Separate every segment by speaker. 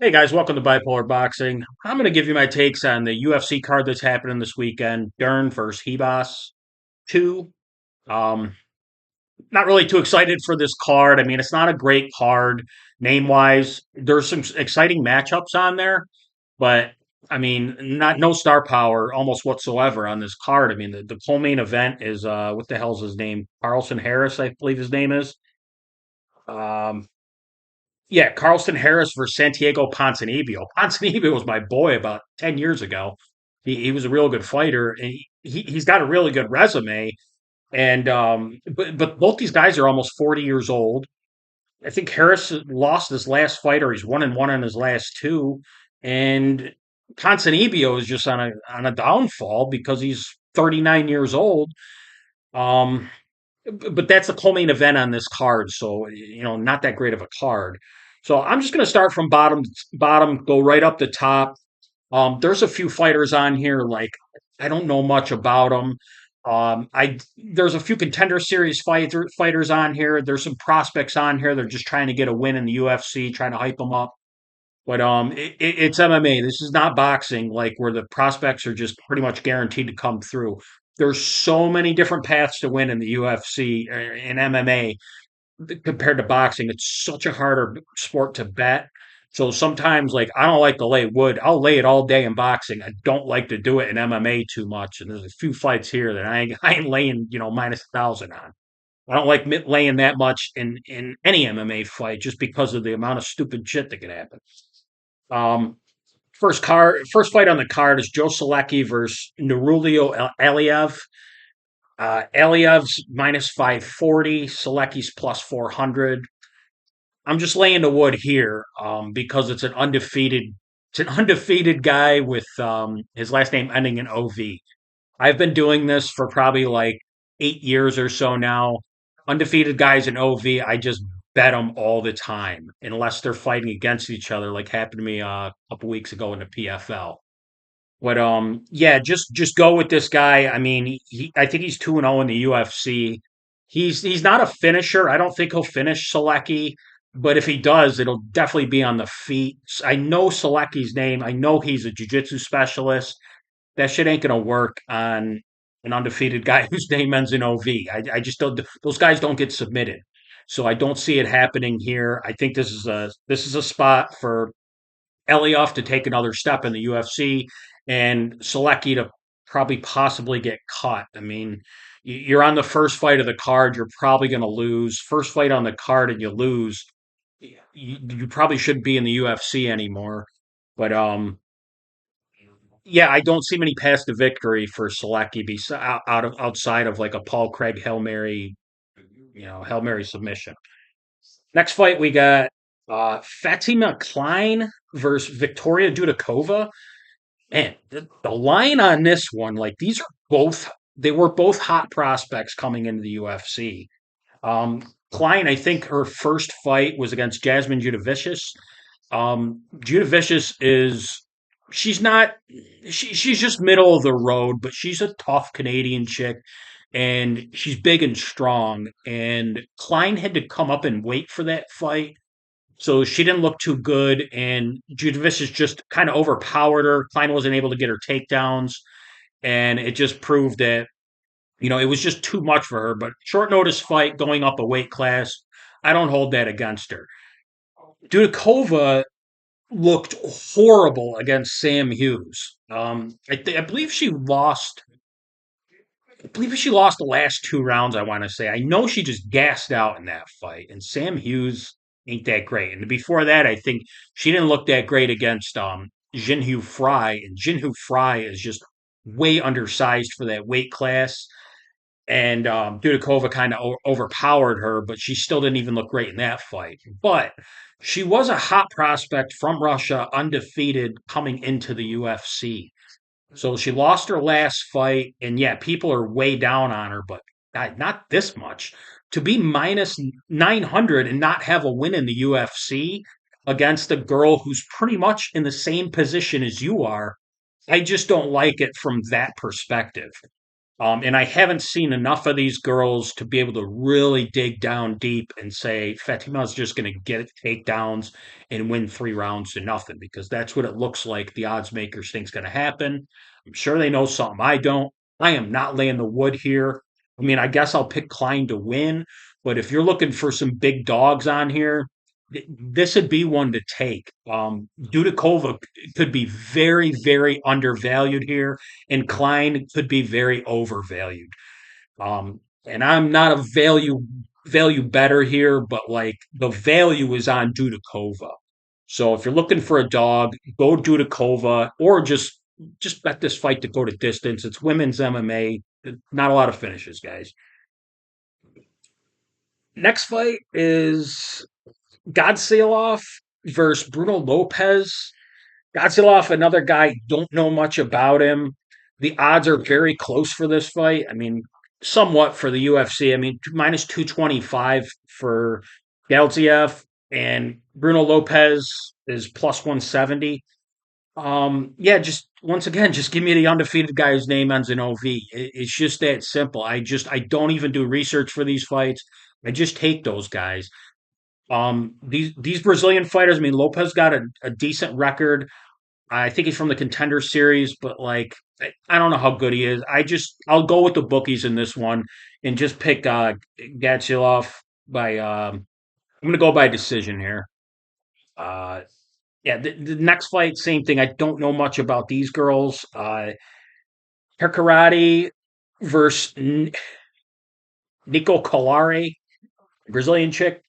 Speaker 1: Hey guys, welcome to Bipolar Boxing. I'm going to give you my takes on the UFC card that's happening this weekend. Dern versus Ribas 2. Um, Not really too excited for this card. I mean, it's not a great card name wise. There's some exciting matchups on there, but I mean, not no star power almost whatsoever on this card. I mean, the co-main event is what the hell's his name? Carlson Harris, I believe his name is. Um, Yeah, Carlston Harris versus Santiago Ponzinibbio. Ponzinibbio was my boy about 10 years ago. He was a real good fighter, and he's got a really good resume. And but both these guys are almost 40 years old. I think Harris lost his last fight, or he's 1-1 in his last two. And Ponzinibbio is just on a downfall because he's 39 years old. Um, but that's the co-main event on this card, so not that great of a card. So I'm just going to start from bottom, go right up the top. There's a few fighters on here like I don't know much about them. I There's a few contender series fighters on here. There's some prospects on here. They're just trying to get a win in the UFC, trying to hype them up. But it's MMA. This is not boxing, like where the prospects are just pretty much guaranteed to come through. There's so many different paths to win in the UFC in MMA compared to boxing. It's such a harder sport to bet. So sometimes, like I don't like to lay wood. I'll lay it all day in boxing. I don't like to do it in MMA too much. And there's a few fights here that I ain't laying -1,000 on. I don't like laying that much in any MMA fight just because of the amount of stupid shit that can happen. Um, first fight on the card is Joe Solecki versus Nurulio Aliev. Aliev's -540, Solecki's +400. I'm just laying the wood here because it's an undefeated guy with his last name ending in OV. I've been doing this for probably like 8 years or so now. Undefeated guys in OV, I just bet them all the time, unless they're fighting against each other, like happened to me a couple weeks ago in the PFL. But yeah, just go with this guy. I mean, I think he's 2-0 in the UFC. He's not a finisher. I don't think he'll finish Selecki, but if he does, it'll definitely be on the feet. I know Selecki's name. I know he's a jiu-jitsu specialist. That shit ain't gonna work on an undefeated guy whose name ends in OV. I just don't. Those guys don't get submitted, so I don't see it happening here. I think this is a spot for Elioff to take another step in the UFC and Selecki to probably possibly get caught. I mean, you're on the first fight of the card, you're probably going to lose. First fight on the card and you lose, you probably shouldn't be in the UFC anymore. But yeah, I don't see many paths to victory for Selecki outside of like a Paul Craig Hail Mary, Hail Mary submission. Next fight we got Fatima Klein versus Victoria Dudakova. Man, the line on this one, like they were both hot prospects coming into the UFC. Klein, I think her first fight was against Jasmine Judavicius. Judavicius she's not, she's just middle of the road, but she's a tough Canadian chick and she's big and strong. And Klein had to come up and wait for that fight. So she didn't look too good, and Judavicius just kind of overpowered her. Klein wasn't able to get her takedowns, and it just proved that it was just too much for her. But short notice fight going up a weight class, I don't hold that against her. Dudakova looked horrible against Sam Hughes. I believe she lost. I believe she lost the last two rounds. I want to say. I know she just gassed out in that fight, and Sam Hughes ain't that great. And before that, I think she didn't look that great against Jinhu Fry, and Jinhu Fry is just way undersized for that weight class. And Dudakova kind of overpowered her, but she still didn't even look great in that fight. But she was a hot prospect from Russia, undefeated coming into the UFC. So she lost her last fight, and yeah, people are way down on her, but not this much. To be -900 and not have a win in the UFC against a girl who's pretty much in the same position as you are, I just don't like it from that perspective. And I haven't seen enough of these girls to be able to really dig down deep and say Fatima's just going to get takedowns and win 3 rounds to nothing because that's what it looks like the odds makers think's going to happen. I'm sure they know something I don't. I am not laying the wood here. I mean, I guess I'll pick Klein to win, but if you're looking for some big dogs on here, this would be one to take. Dudikova could be very, very undervalued here, and Klein could be very overvalued. And I'm not a value better here, but like the value is on Dudikova. So if you're looking for a dog, go Dudikova, or just bet this fight to go to distance. It's women's MMA. Not a lot of finishes, guys. Next fight is Godsilov versus Bruno Lopez. Godsilov, another guy, don't know much about him. The odds are very close for this fight. I mean, somewhat for the UFC. I mean, minus 225 for Galziev, and Bruno Lopez is plus 170. Yeah, just once again, just give me the undefeated guy whose name ends in OV. It's just that simple. I don't even do research for these fights. I just take those guys. These Brazilian fighters. I mean, Lopez got a decent record. I think he's from the Contender Series, but like I don't know how good he is. I'll go with the bookies in this one and just pick Gatchilov by. I'm gonna go by decision here. Uh, yeah, the next fight, same thing. I don't know much about these girls. Hercarati versus Nico Colari, Brazilian chick.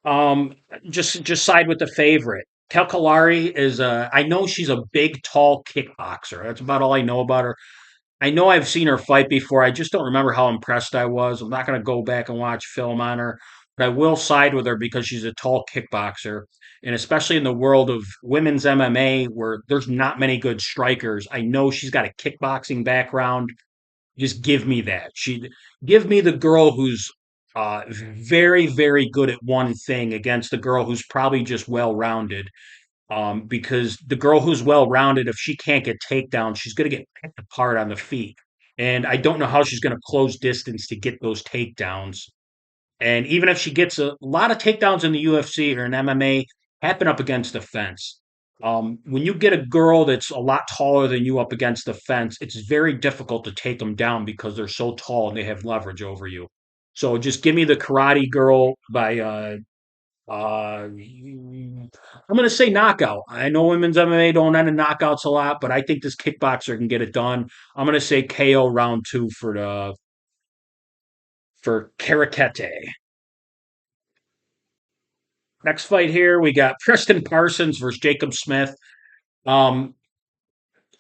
Speaker 1: Um, just side with the favorite. Kalkalari is I know she's a big, tall kickboxer. That's about all I know about her. I know I've seen her fight before. I just don't remember how impressed I was. I'm not going to go back and watch film on her, but I will side with her because she's a tall kickboxer. And especially in the world of women's MMA, where there's not many good strikers, I know she's got a kickboxing background. Just give me that. She give me the girl who's very, very good at one thing against the girl who's probably just well rounded. Because the girl who's well rounded, if she can't get takedowns, she's going to get picked apart on the feet. And I don't know how she's going to close distance to get those takedowns. And even if she gets a lot of takedowns in the UFC or in MMA, happen up against the fence. When you get a girl that's a lot taller than you up against the fence, it's very difficult to take them down because they're so tall and they have leverage over you. So just give me the Karate Girl by I'm going to say knockout. I know women's MMA don't end in knockouts a lot, but I think this kickboxer can get it done. I'm going to say KO round two for Karakete. Next fight here, we got Preston Parsons versus Jacob Smith, um,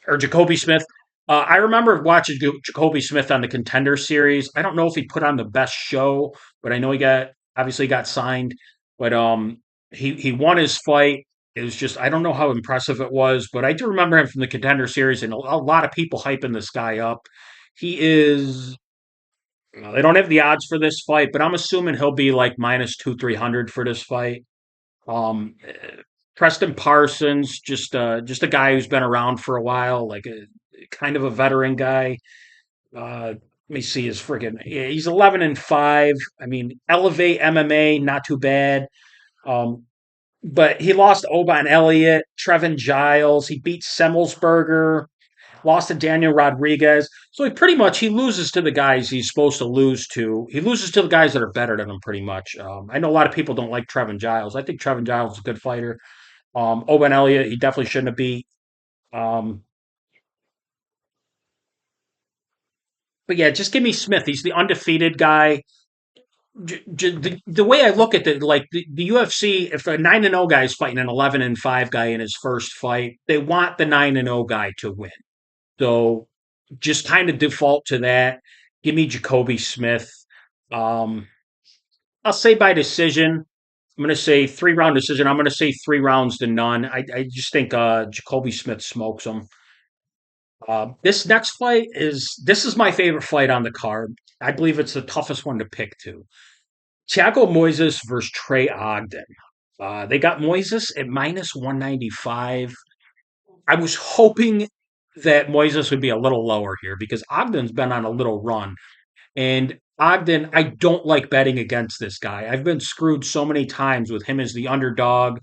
Speaker 1: or Jacoby Smith. I remember watching Jacoby Smith on the Contender Series. I don't know if he put on the best show, but I know he got obviously got signed. But he won his fight. It was just I don't know how impressive it was, but I do remember him from the Contender Series, and a lot of people hyping this guy up. He is. They don't have the odds for this fight, but I'm assuming he'll be like minus 2-300 for this fight. Um, Preston Parsons, just a guy who's been around for a while, like a kind of a veteran guy. Let me see his friggin' yeah, he's 11-5. I mean, Elevate MMA, not too bad. Um, but he lost to Oban Elliott, Trevin Giles. He beat Semmelsberger, lost to Daniel Rodriguez. So he loses to the guys he's supposed to lose to. He loses to the guys that are better than him, pretty much. I know a lot of people don't like Trevin Giles. I think Trevin Giles is a good fighter. Oban Elliott, he definitely shouldn't have beat. Um, but yeah, just give me Smith. He's the undefeated guy. The way I look at it, like the UFC, if a 9-0 guy is fighting an 11-5 guy in his first fight, they want the 9-0 guy to win. So just kind of default to that. Give me Jacoby Smith. Um, I'll say by decision. I'm going to say 3 round decision. I'm going to say 3 rounds to none. I just think Jacoby Smith smokes him. This next fight this is my favorite fight on the card. I believe it's the toughest one to pick too. Thiago Moises versus Trey Ogden. They got Moises at minus 195. I was hoping that Moises would be a little lower here because Ogden's been on a little run. And Ogden, I don't like betting against this guy. I've been screwed so many times with him as the underdog.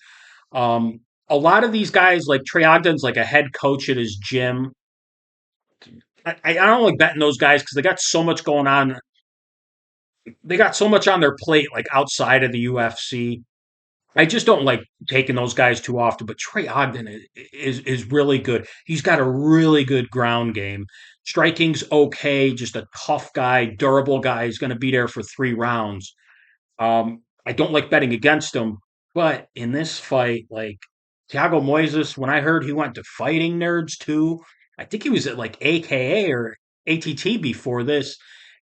Speaker 1: Um, a lot of these guys, like Trey Ogden's like a head coach at his gym. I don't like betting those guys because they got so much going on. They got so much on their plate, like outside of the UFC. I just don't like taking those guys too often. But Trey Ogden is really good. He's got a really good ground game. Striking's okay, just a tough guy, durable guy. He's going to be there for 3 rounds. I don't like betting against him, but in this fight, like Thiago Moises, when I heard he went to Fighting Nerds too, I think he was at like AKA or ATT before this,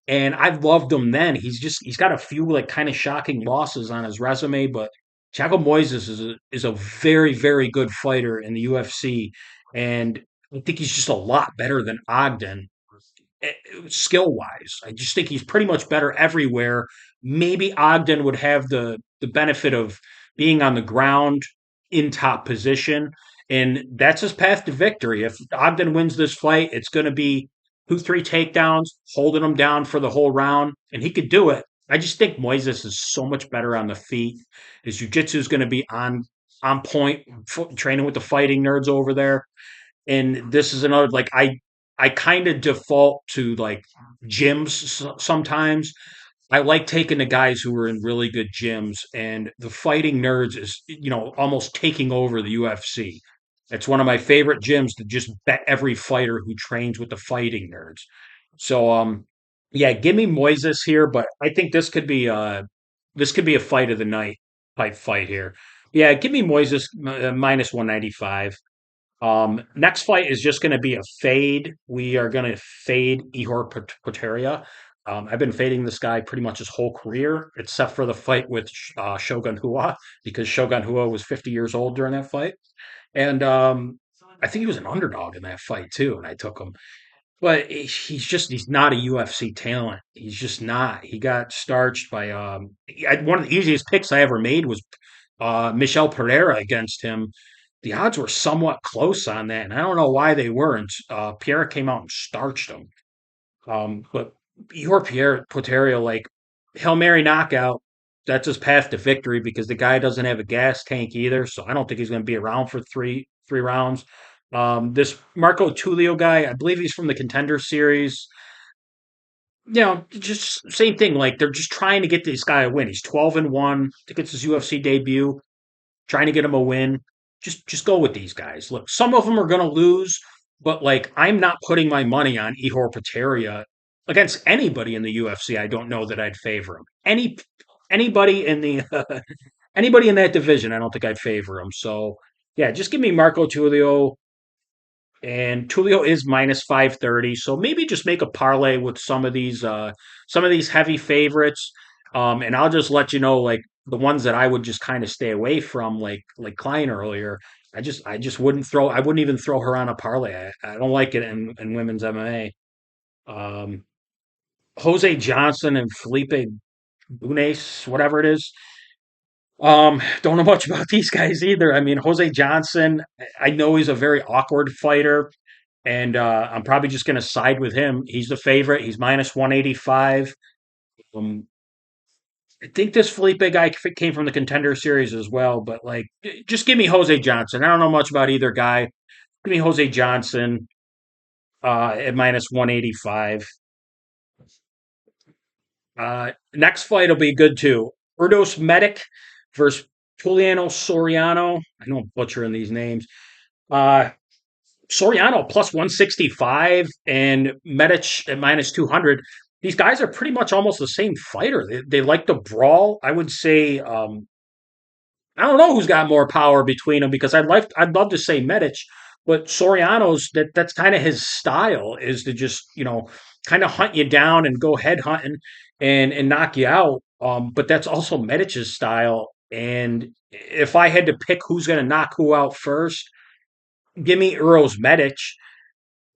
Speaker 1: and I loved him then. He's got a few like kind of shocking losses on his resume, but Thiago Moises is a very good fighter in the UFC, and I think he's just a lot better than Ogden skill wise. I just think he's pretty much better everywhere. Maybe Ogden would have the benefit of being on the ground in top position, and that's his path to victory. If Ogden wins this fight, it's going to be 2, 3 takedowns, holding him down for the whole round, and he could do it. I just think Moises is so much better on the feet. His jiu-jitsu is going to be on point. Training with the fighting nerds over there, and this is another like I kind of default to like gyms sometimes. I like taking the guys who are in really good gyms, and the fighting nerds is almost taking over the UFC. It's one of my favorite gyms to just bet every fighter who trains with the fighting nerds. So yeah, give me Moises here, but I think this could be a fight of the night type fight here. Yeah, give me Moises minus 195. Next fight is just going to be a fade. We are going to fade Ihor Potieria. I've been fading this guy pretty much his whole career, except for the fight with Shogun Rua, because Shogun Rua was 50 years old during that fight. And I think he was an underdog in that fight too, and I took him. But he's not a UFC talent. He's just not. He got starched by one of the easiest picks I ever made was Michel Pereira against him. The odds were somewhat close on that, and I don't know why they weren't. Pierre came out and starched him. But Pierre Poterio, like Hail Mary knockout, that's his path to victory because the guy doesn't have a gas tank either. So I don't think he's going to be around for three rounds. This Marco Tulio guy, I believe he's from the Contender Series. Just same thing. Like they're just trying to get this guy a win. He's 12-1. I think it's his UFC debut. Trying to get him a win. Just go with these guys. Look, some of them are going to lose, but like I'm not putting my money on Ihor Potieria against anybody in the UFC. I don't know that I'd favor him. Anybody in the anybody in that division, I don't think I'd favor him. So yeah, just give me Marco Tulio, and Tulio is minus 530. So maybe just make a parlay with some of these heavy favorites. And I'll just let you know like the ones that I would just kind of stay away from, like Klein earlier. I wouldn't even throw her on a parlay. I don't like it in women's MMA. Um, Jose Johnson and Felipe Bunes, whatever it is. Don't know much about these guys either. I mean, Jose Johnson, I know he's a very awkward fighter, and I'm probably just going to side with him. He's the favorite. He's minus 185. Um, I think this Felipe guy came from the Contender Series as well, but like, just give me Jose Johnson. I don't know much about either guy. Give me Jose Johnson at minus 185. Next fight will be good too. Erdos Medic versus Juliano Soriano. I know I'm butchering these names. Uh, Soriano plus 165 and Medic at minus 200. These guys are pretty much almost the same fighter. They like to brawl. I would say I don't know who's got more power between them because I'd love to say Medic, but Soriano's that's kind of his style is to just kind of hunt you down and go head hunting and knock you out. But that's also Medic's style. And if I had to pick who's going to knock who out first, give me Uros Medic.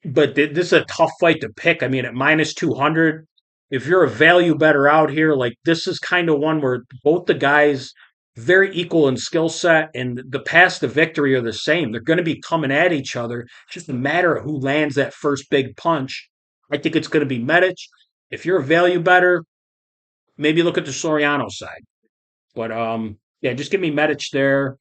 Speaker 1: But this is a tough fight to pick. I mean, at minus 200, if you're a value better out here, like this is kind of one where both the guys very equal in skill set, and the path to victory are the same. They're going to be coming at each other. It's just a matter of who lands that first big punch. I think it's going to be Medic. If you're a value better, maybe look at the Soriano side. But yeah, just give me Medic there.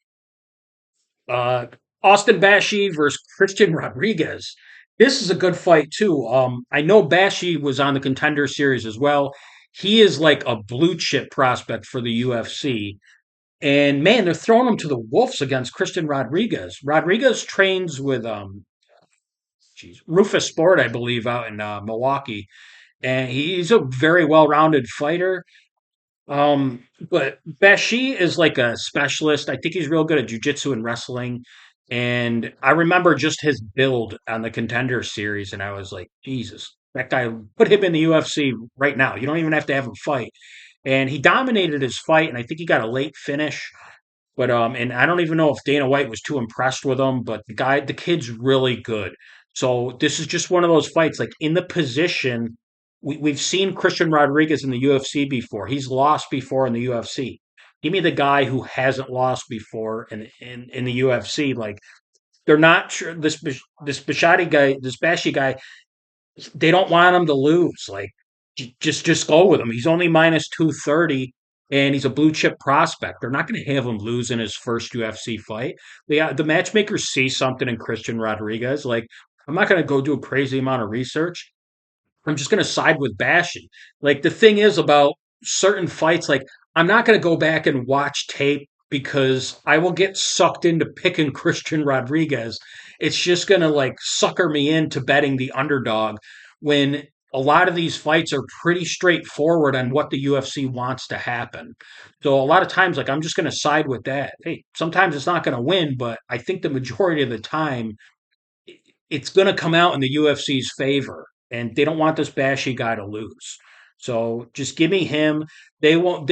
Speaker 1: Uh, Austin Bashi versus Christian Rodriguez. This is a good fight too. I know Bashi was on the Contender Series as well. He is like a blue chip prospect for the UFC. And man, they're throwing him to the wolves against Christian Rodriguez. Rodriguez trains with Rufus Sport, I believe, out in Milwaukee, and he's a very well-rounded fighter. But Bashi is like a specialist. I think he's real good at jujitsu and wrestling. And I remember just his build on the Contender Series, and I was like, Jesus, that guy, put him in the UFC right now. You don't even have to have him fight. And he dominated his fight, and I think he got a late finish. But and I don't even know if Dana White was too impressed with him, but the kid's really good. So this is just one of those fights, like in the position. We've seen Christian Rodriguez in the UFC before. He's lost before in the UFC. Give me the guy who hasn't lost before in the UFC. Like they're not sure this Bashadi guy, this Bashi guy, they don't want him to lose. Like, just go with him. He's only minus 230, and he's a blue chip prospect. They're not going to have him lose in his first UFC fight. The matchmakers see something in Christian Rodriguez. Like, I'm not going to go do a crazy amount of research. I'm just going to side with Bastion. Like the thing is about certain fights, like I'm not going to go back and watch tape because I will get sucked into picking Christian Rodriguez. It's just going to like sucker me into betting the underdog when a lot of these fights are pretty straightforward on what the UFC wants to happen. So a lot of times, like I'm just going to side with that. Hey, sometimes it's not going to win, but I think the majority of the time it's going to come out in the UFC's favor, and they don't want this Bashy guy to lose. So just give me him. They won't.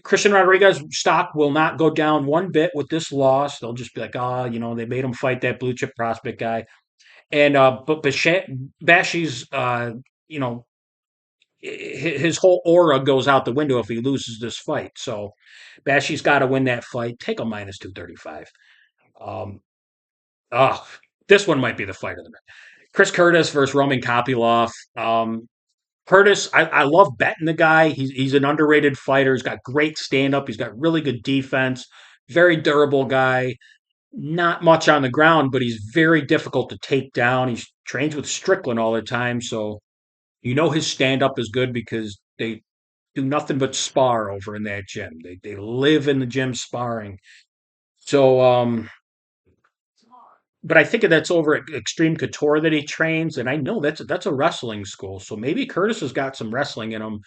Speaker 1: Christian Rodriguez stock will not go down one bit with this loss. They'll just be like, oh, they made him fight that blue chip prospect guy. And but Bashy's, you know, his whole aura goes out the window if he loses this fight. So Bashy's got to win that fight. Take a minus 235. Um, oh, this one might be the fight of the night. Chris Curtis versus Roman Kopylov. Curtis, I love betting the guy. He's an underrated fighter. He's got great stand up. He's got really good defense. Very durable guy. Not much on the ground, but he's very difficult to take down. He trains with Strickland all the time, so his stand up is good because they do nothing but spar over in that gym. They live in the gym sparring. So but I think that's over at Extreme Couture that he trains, and I know that's a wrestling school. So maybe Curtis has got some wrestling in him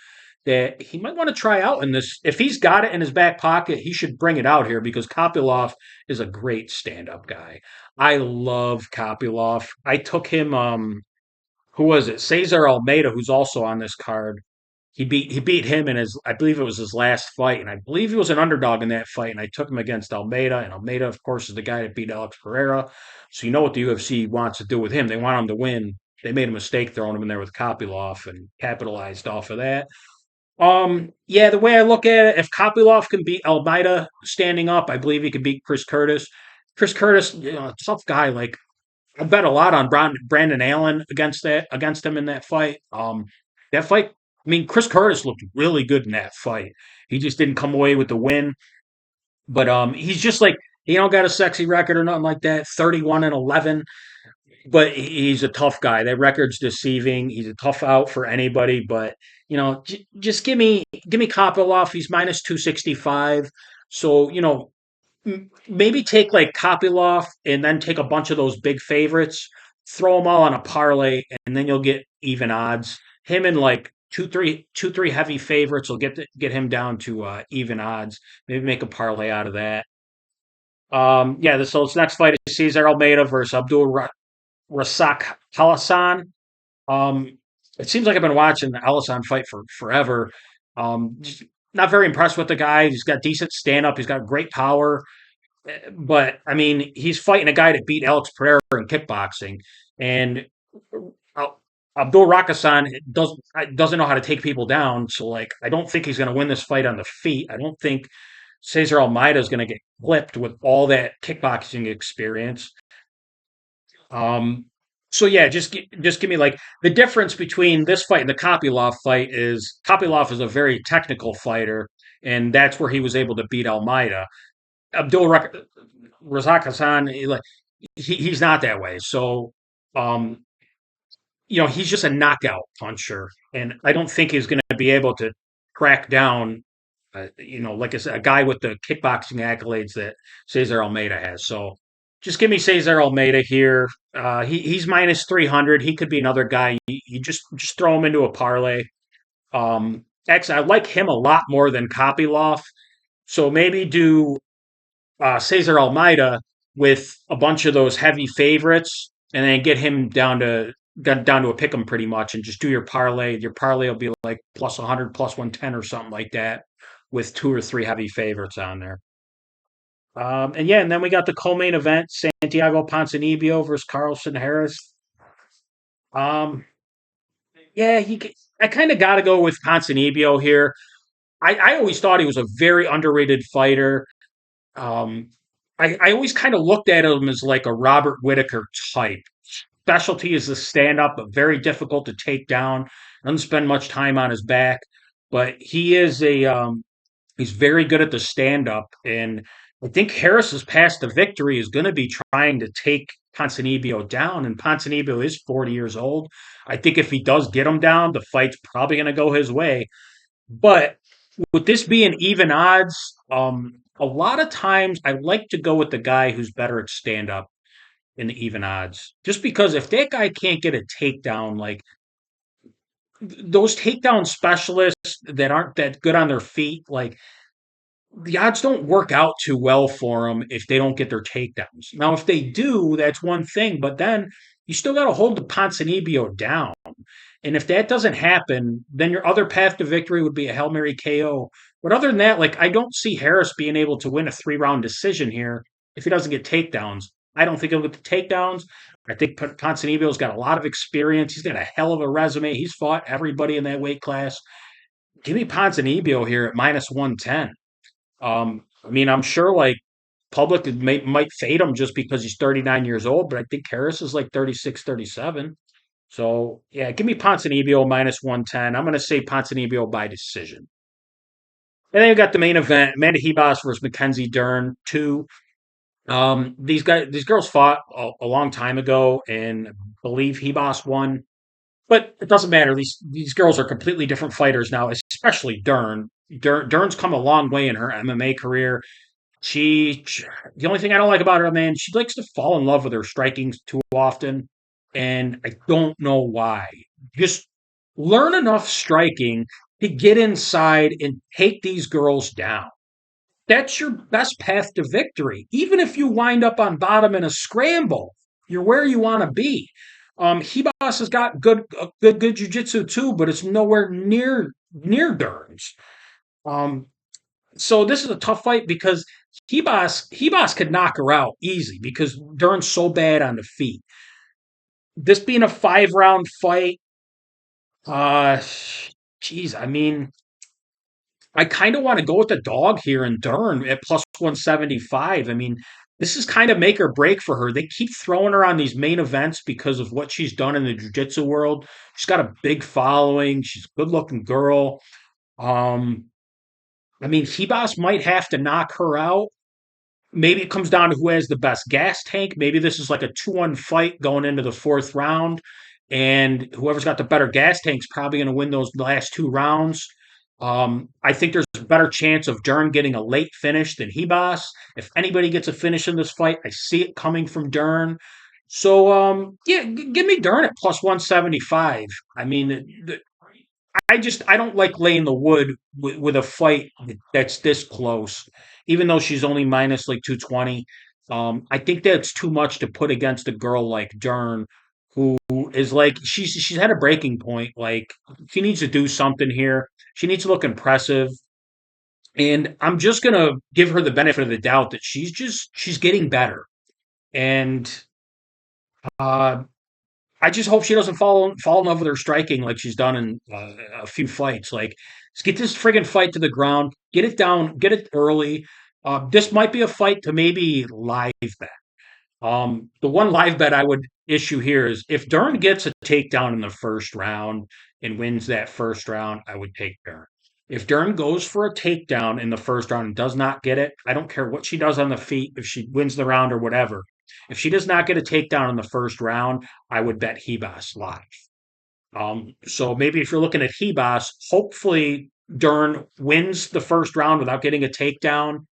Speaker 1: that he might want to try out in this. If he's got it in his back pocket, he should bring it out here because Kopylov is a great stand-up guy. I love Kopylov. I took him. Who was it? Cesar Almeida, who's also on this card. He beat him in his, I believe it was his last fight, and I believe he was an underdog in that fight, and I took him against Almeida, and Almeida, of course, is the guy that beat Alex Pereira. So you know what the UFC wants to do with him. They want him to win. They made a mistake throwing him in there with Kopylov and capitalized off of that. Yeah, the way I look at it, if Kopylov can beat Almeida standing up, I believe he could beat Chris Curtis. Chris Curtis, tough guy. Like I bet a lot on Brandon Allen against him in that fight. That fight. I mean, Chris Curtis looked really good in that fight. He just didn't come away with the win. But he's just like he don't got a sexy record or nothing like that. 31-11. But he's a tough guy. That record's deceiving. He's a tough out for anybody. But just give me Kopylov. He's minus 265. So maybe take like Kopylov and then take a bunch of those big favorites, throw them all on a parlay, and then you'll get even odds. Him and like two, three heavy favorites will get him down to even odds. Maybe make a parlay out of that. Yeah. This next fight is Cesar Almeida versus Abdul Rasak Halasan. Um, it seems like I've been watching the Halasan fight for forever. Just not very impressed with the guy. He's got decent stand up. He's got great power. But I mean, he's fighting a guy that beat Alex Pereira in kickboxing, and Abdul Rakasan doesn't know how to take people down. So like, I don't think he's going to win this fight on the feet. I don't think Cesar Almeida is going to get clipped with all that kickboxing experience. Um, so yeah, just give me like the difference between this fight and the Kopylov fight is Kopylov is a very technical fighter, and that's where he was able to beat Almeida. Razak Hassan, he's not that way. So, um, he's just a knockout puncher, and I don't think he's going to be able to crack down. Like I said, a guy with the kickboxing accolades that Cesar Almeida has. So, just give me Cesar Almeida here. He's minus 300. He could be another guy. You just throw him into a parlay. Actually, I like him a lot more than Kopylov. So maybe do Cesar Almeida with a bunch of those heavy favorites, and then get him down to a pick 'em pretty much, and just do your parlay. Your parlay will be like plus 100, plus 110, or something like that, with two or three heavy favorites on there. And yeah, and then we got the co-main event: Santiago Ponzinibbio versus Carlson Harris. Um, yeah, I kind of got to go with Ponzinibbio here. I always thought he was a very underrated fighter. Um, I always kind of looked at him as like a Robert Whitaker type. Specialty is the stand up, but very difficult to take down. Doesn't spend much time on his back, but he's very good at the stand up. And I think Harris's path to victory is going to be trying to take Ponzinibbio down. And Ponzinibbio is 40 years old. I think if he does get him down, the fight's probably going to go his way. But with this being even odds, a lot of times I like to go with the guy who's better at stand up in the even odds. Just because if that guy can't get a takedown, like those takedown specialists that aren't that good on their feet, like the odds don't work out too well for them if they don't get their takedowns. Now, if they do, that's one thing, but then you still got to hold the Ponzinibbio down. And if that doesn't happen, then your other path to victory would be a Hail Mary KO. But other than that, like I don't see Harris being able to win a 3 round decision here if he doesn't get takedowns. I don't think he'll get the takedowns. I think Ponzinibbio's got a lot of experience. He's got a hell of a resume. He's fought everybody in that weight class. Give me Ponzinibbio here at minus 110. I mean, I'm sure like public might fade him just because he's 39 years old, but I think Harris is like 36, 37. So yeah, give me Ponzinibbio minus 110. I'm going to say Ponzinibbio by decision. And then you got the main event: Amanda Ribas versus Mackenzie Dern. Two. These girls fought a long time ago, and I believe Ribas won. But it doesn't matter. These girls are completely different fighters now, especially Dern. Dern's come a long way in her MMA career. She, the only thing I don't like about her, man, she likes to fall in love with her striking too often, and I don't know why. Just learn enough striking to get inside and take these girls down. That's your best path to victory. Even if you wind up on bottom in a scramble, you're where you want to be. Hibas has got good jujitsu too, but it's nowhere near Dern's. Um, so this is a tough fight because Hebas could knock her out easy because Dern's so bad on the feet. This being a 5 round fight, uh, geez, I mean, I kind of want to go with the dog here in Dern at plus 175. I mean, this is kind of make or break for her. They keep throwing her on these main events because of what she's done in the jiu-jitsu world. She's got a big following. She's a good looking girl. Um, I mean, Hebas might have to knock her out. Maybe it comes down to who has the best gas tank. Maybe this is like a 2-1 fight going into the 4th round, and whoever's got the better gas tank's probably going to win those last 2 rounds. I think there's a better chance of Dern getting a late finish than Hebas. If anybody gets a finish in this fight, I see it coming from Dern. So, yeah, give me Dern at plus 175. I mean, I don't like laying the wood with a fight that's this close, even though she's only minus like 220. I think that's too much to put against a girl like Dern, who is like she's had a breaking point. Like she needs to do something here. She needs to look impressive. And I'm just gonna give her the benefit of the doubt that she's getting better. And uh, I just hope she doesn't fall in love with her striking like she's done in a few fights. Like Let's get this friggin' fight to the ground. Get it down. Get it early. This might be a fight to maybe live bet. The one live bet I would issue here is if Dern gets a takedown in the first round and wins that first round, I would take Dern. If Dern goes for a takedown in the first round and does not get it, I don't care what she does on the feet, if she wins the round or whatever. If she does not get a takedown in the first round, I would bet Hebas live. So maybe if you're looking at Hebas, hopefully Dern wins the first round without getting a takedown,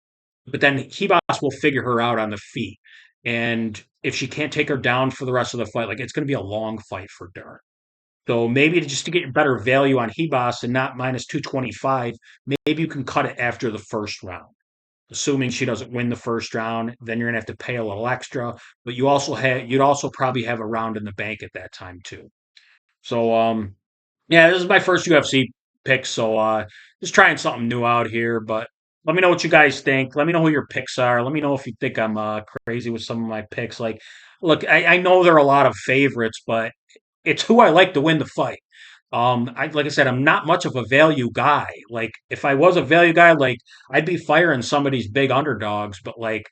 Speaker 1: but then Hebas will figure her out on the feet. And if she can't take her down for the rest of the fight, like it's going to be a long fight for Dern. So maybe just to get better value on Hebas and not minus 225, maybe you can cut it after the first round. Assuming she doesn't win the first round, then you're gonna have to pay a little extra. But you'd also probably have a round in the bank at that time too. So yeah, this is my first UFC pick, so just trying something new out here. But let me know what you guys think. Let me know who your picks are. Let me know if you think I'm crazy with some of my picks. Like, look, I know there are a lot of favorites, but it's who I like to win the fight. Like I said, I'm not much of a value guy. Like, if I was a value guy, like I'd be firing some of these big underdogs. But like,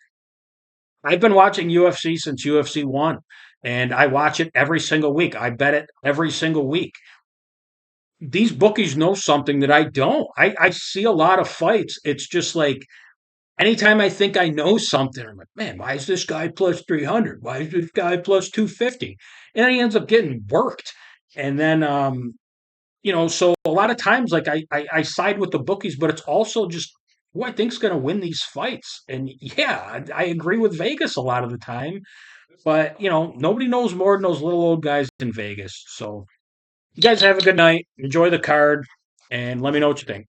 Speaker 1: I've been watching UFC since UFC one, and I watch it every single week. I bet it every single week. These bookies know something that I don't. I see a lot of fights. It's just like anytime I think I know something, I'm like, man, why is this guy plus 300? Why is this guy plus 250? And then he ends up getting worked. And then, so a lot of times, like I side with the bookies, but it's also just who I think's going to win these fights. And yeah, I agree with Vegas a lot of the time, but nobody knows more than those little old guys in Vegas. So you guys have a good night. Enjoy the card, and let me know what you think.